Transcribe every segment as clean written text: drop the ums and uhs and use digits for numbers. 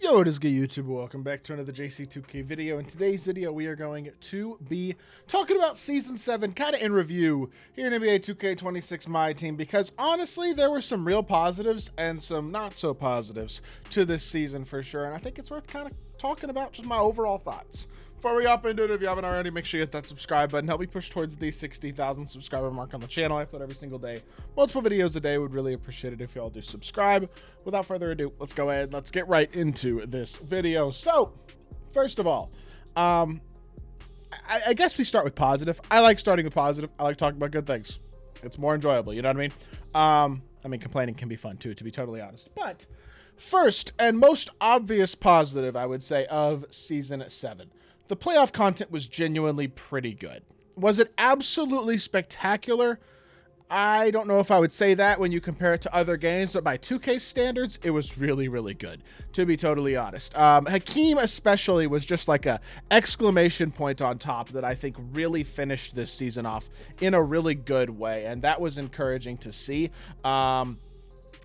Yo, it is good YouTube. Welcome back to another JC2K video. In today's video, we are going to be talking about Season 7, kind of in review here in NBA 2K26 MyTEAM, because honestly, there were some real positives and some not so positives to this season for sure, and I think it's worth kind of talking about just my overall thoughts. Before we hop into it, if you haven't already, make sure you hit that subscribe button. Help me push towards the 60,000 subscriber mark on the channel. I upload every single day, multiple videos a day. Would really appreciate it if you all do subscribe. Without further ado, let's go ahead. Let's get right into this video. So, first of all, I guess we start with positive. I like starting with positive. I like talking about good things. It's more enjoyable. You know what I mean? Complaining can be fun too, to be totally honest. But first and most obvious positive, I would say, of Season 7. The playoff content was genuinely pretty good. Was it absolutely spectacular? I don't know if I would say that when you compare it to other games, but by 2K standards, it was really, really good, to be totally honest. Hakeem especially was just like a exclamation point on top that I think really finished this season off in a really good way, and that was encouraging to see.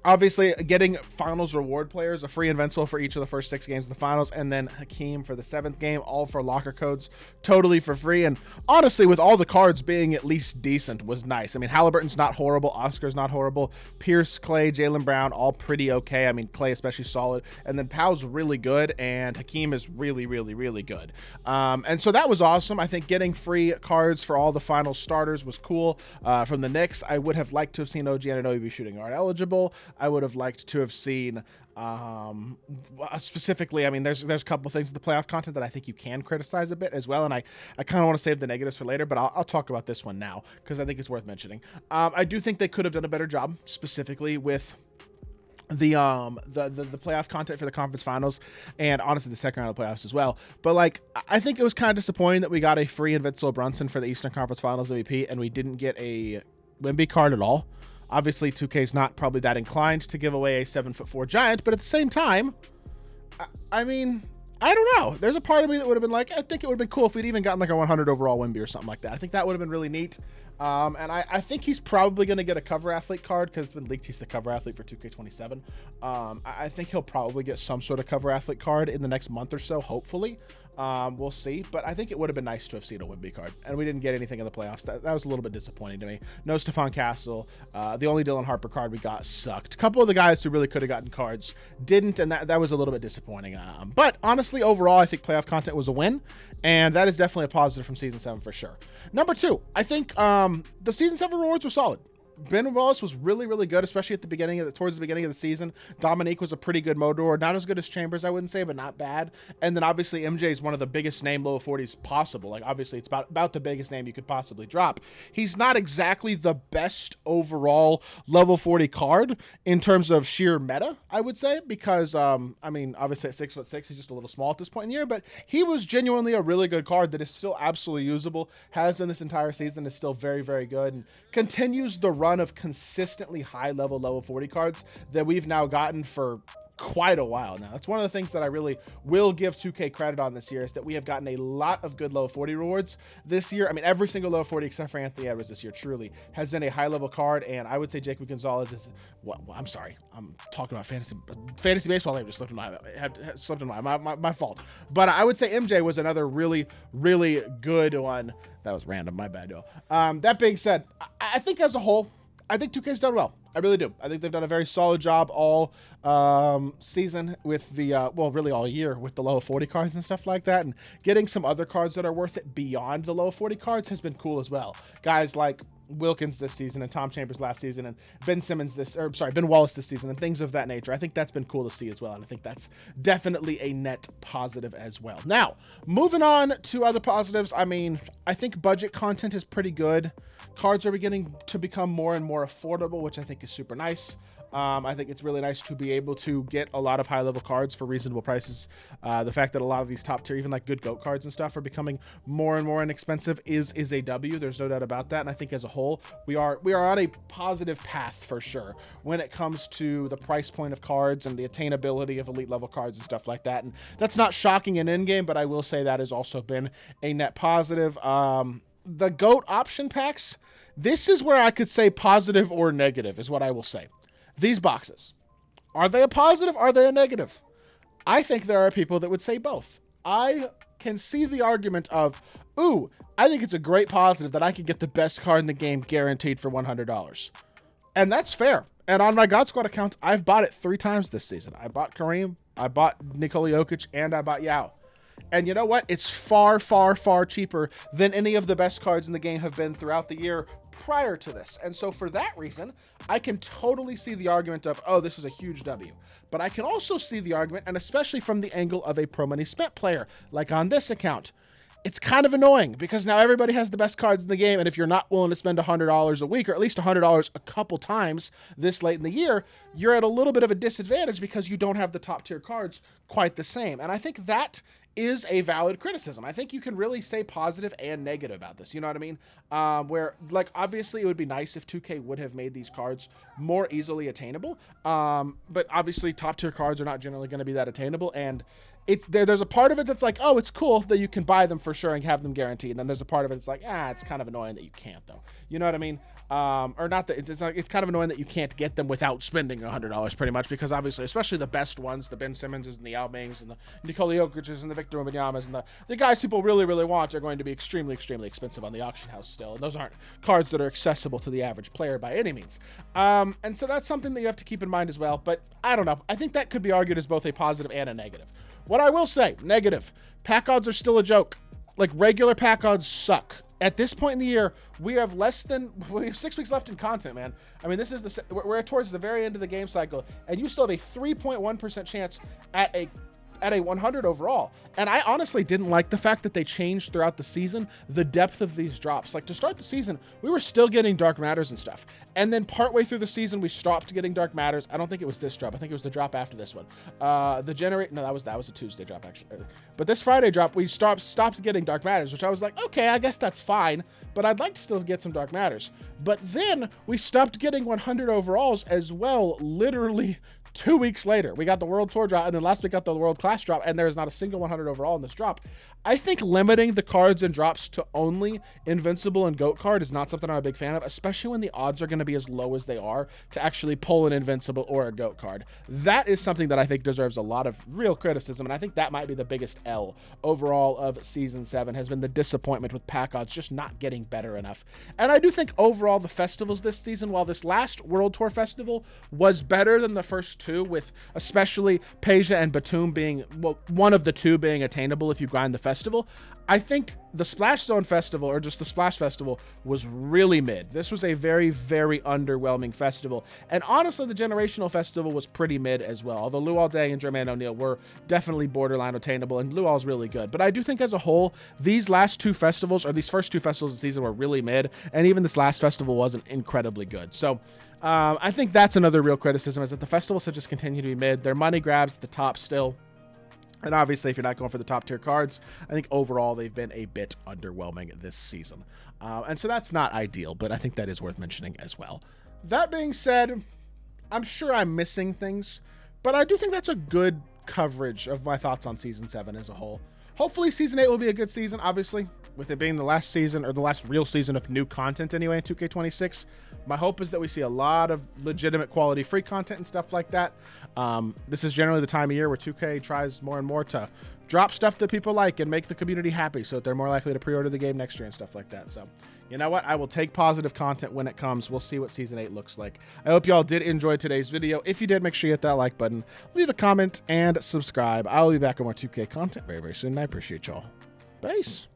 Obviously, getting finals reward players, a free invincible for each of the first 6 games of the finals, and then Hakeem for the 7th game, all for locker codes, totally for free. And honestly, with all the cards being at least decent, was nice. I mean, Halliburton's not horrible, Oscar's not horrible, Pierce, Clay, Jaylen Brown, all pretty okay. I mean, Clay especially solid, and then Powell's really good, and Hakeem is really, really, really good. And so that was awesome. I think getting free cards for all the final starters was cool. From the Knicks, I would have liked to have seen OG Anunoby be shooting guard eligible. I would have liked to have seen specifically, I mean, there's a couple things in the playoff content that I think you can criticize a bit as well, and I kind of want to save the negatives for later, but I'll talk about this one now because I think it's worth mentioning. I do think they could have done a better job specifically with the playoff content for the conference finals, and honestly the second round of the playoffs as well. But like, I think it was kind of disappointing that we got a free Invincible Brunson for the Eastern Conference Finals MVP and we didn't get a Wemby card at all. Obviously, 2K is not probably that inclined to give away a 7'4" giant, but at the same time, I mean, I don't know. There's a part of me that would have been like, I think it would have been cool if we'd even gotten like a 100 overall Wemby or something like that. I think that would have been really neat. And I think he's probably going to get a cover athlete card because it's been leaked he's the cover athlete for 2K27. I think he'll probably get some sort of cover athlete card in the next month or so, hopefully. We'll see, but I think it would have been nice to have seen a Wemby card, and we didn't get anything in the playoffs. That was a little bit disappointing to me. No Stephon Castle. The only Dylan Harper card we got sucked. A couple of the guys who really could have gotten cards didn't, and that was a little bit disappointing. But honestly, overall, I think playoff content was a win, and that is definitely a positive from Season 7 for sure. Number 2, I think the Season 7 rewards were solid. Ben Wallace was really, really good, especially at the beginning towards the beginning of the season. Dominique was a pretty good Modor, not as good as Chambers, I wouldn't say, but not bad. And then obviously MJ is one of the biggest name low 40s possible. Like obviously it's about the biggest name you could possibly drop. He's not exactly the best overall level 40 card in terms of sheer meta, I would say, because I mean, obviously at 6'6", he's just a little small at this point in the year, but he was genuinely a really good card that is still absolutely usable, has been this entire season, is still very, very good, and continues the run of consistently high level 40 cards that we've now gotten for quite a while now. That's one of the things that I really will give 2K credit on this year, is that we have gotten a lot of good low 40 rewards this year. I mean, every single low 40 except for Anthony Edwards this year truly has been a high level card, and I would say Jacob Gonzalez is I'm sorry, I'm talking about fantasy baseball. I just slipped in my fault. But I would say MJ was another really, really good one. That was random, my bad, yo. That being said, I think as a whole, I think 2K's done well. I really do. I think they've done a very solid job all season with the, well, really all year with the low 40 cards and stuff like that. And getting some other cards that are worth it beyond the low 40 cards has been cool as well. Guys like Wilkins this season and Tom Chambers last season and Ben Wallace this season and things of that nature. I think that's been cool to see as well. And I think that's definitely a net positive as well. Now, moving on to other positives. I mean, I think budget content is pretty good. Cards are beginning to become more and more affordable, which I think is super nice. I think it's really nice to be able to get a lot of high-level cards for reasonable prices. The fact that a lot of these top tier, even like good GOAT cards and stuff, are becoming more and more inexpensive is a W. There's no doubt about that. And I think as a whole, we are on a positive path for sure when it comes to the price point of cards and the attainability of elite level cards and stuff like that. And that's not shocking in in-game, but I will say that has also been a net positive. The GOAT option packs, this is where I could say positive or negative is what I will say. These boxes, are they a positive? Are they a negative? I think there are people that would say both. I can see the argument of, ooh, I think it's a great positive that I can get the best card in the game guaranteed for $100. And that's fair. And on my God Squad account, I've bought it 3 times this season. I bought Kareem, I bought Nikola Jokic, and I bought Yao. And you know what? It's far, far, far cheaper than any of the best cards in the game have been throughout the year prior to this. And so for that reason, I can totally see the argument of, oh, this is a huge W. But I can also see the argument, and especially from the angle of a pro money spent player, like on this account, it's kind of annoying because now everybody has the best cards in the game. And if you're not willing to spend $100 a week, or at least $100 a couple times this late in the year, you're at a little bit of a disadvantage because you don't have the top tier cards quite the same. And I think that is a valid criticism. I think you can really say positive and negative about this. You know what I mean? Where, like, obviously it would be nice if 2K would have made these cards more easily attainable. But obviously top tier cards are not generally going to be that attainable. And there's a part of it that's like, oh, it's cool that you can buy them for sure and have them guaranteed. And then there's a part of it that's like, it's kind of annoying that you can't, though. You know what I mean? Or not that it's kind of annoying that you can't get them without spending $100 pretty much, because obviously, especially the best ones, the Ben Simmonses and the Yao Mings and the Nikola Jokic's and the Victor Wembanyama's and the guys people really, really want are going to be extremely, extremely expensive on the auction house still. And those aren't cards that are accessible to the average player by any means. And so that's something that you have to keep in mind as well. But I don't know. I think that could be argued as both a positive and a negative. What I will say, negative, pack odds are still a joke. Like, regular pack odds suck. At this point in the year, we have 6 weeks left in content, man. I mean, we're towards the very end of the game cycle, and you still have a 3.1% chance at a 100 overall. And I honestly didn't like the fact that they changed throughout the season the depth of these drops. Like, to start the season, we were still getting Dark Matters and stuff. And then partway through the season, we stopped getting Dark Matters. I don't think it was this drop. I think it was the drop after this one. No, that was a Tuesday drop, actually. But this Friday drop, we stopped getting Dark Matters, which I was like, okay, I guess that's fine. But I'd like to still get some Dark Matters. But then we stopped getting 100 overalls as well, literally 2 weeks later. We got the World Tour drop, and then last week got the World Class drop, and there's not a single 100 overall in this drop. I think limiting the cards and drops to only Invincible and GOAT card is not something I'm a big fan of, especially when the odds are going to be as low as they are to actually pull an Invincible or a GOAT card. That is something that I think deserves a lot of real criticism, and I think that might be the biggest L overall of Season 7, has been the disappointment with pack odds just not getting better enough. And I do think overall the festivals this season, while this last World Tour festival was better than the first 2, with especially Peja and Batum being, well, one of the 2 being attainable if you grind the festival, I think the Splash Zone Festival, or just the Splash Festival, was really mid. This was a very, very underwhelming festival. And honestly, the Generational Festival was pretty mid as well. Although Luol Deng and Jermaine O'Neal were definitely borderline attainable, and Luol's really good. But I do think as a whole, these first 2 festivals of the season were really mid, and even this last festival wasn't incredibly good. So I think that's another real criticism, is that the festivals have just continued to be mid. They're money grabs at the top still. And obviously, if you're not going for the top tier cards, I think overall they've been a bit underwhelming this season. And so that's not ideal, but I think that is worth mentioning as well. That being said, I'm sure I'm missing things, but I do think that's a good coverage of my thoughts on Season 7 as a whole. Hopefully Season 8 will be a good season, obviously, with it being the last season, or the last real season of new content anyway in 2K26. My hope is that we see a lot of legitimate quality free content and stuff like that. This is generally the time of year where 2K tries more and more to drop stuff that people like and make the community happy so that they're more likely to pre-order the game next year and stuff like that. So, you know what? I will take positive content when it comes. We'll see what Season 8 looks like. I hope y'all did enjoy today's video. If you did, make sure you hit that like button, leave a comment, and subscribe. I'll be back on more 2K content very, very soon, and I appreciate y'all. Peace.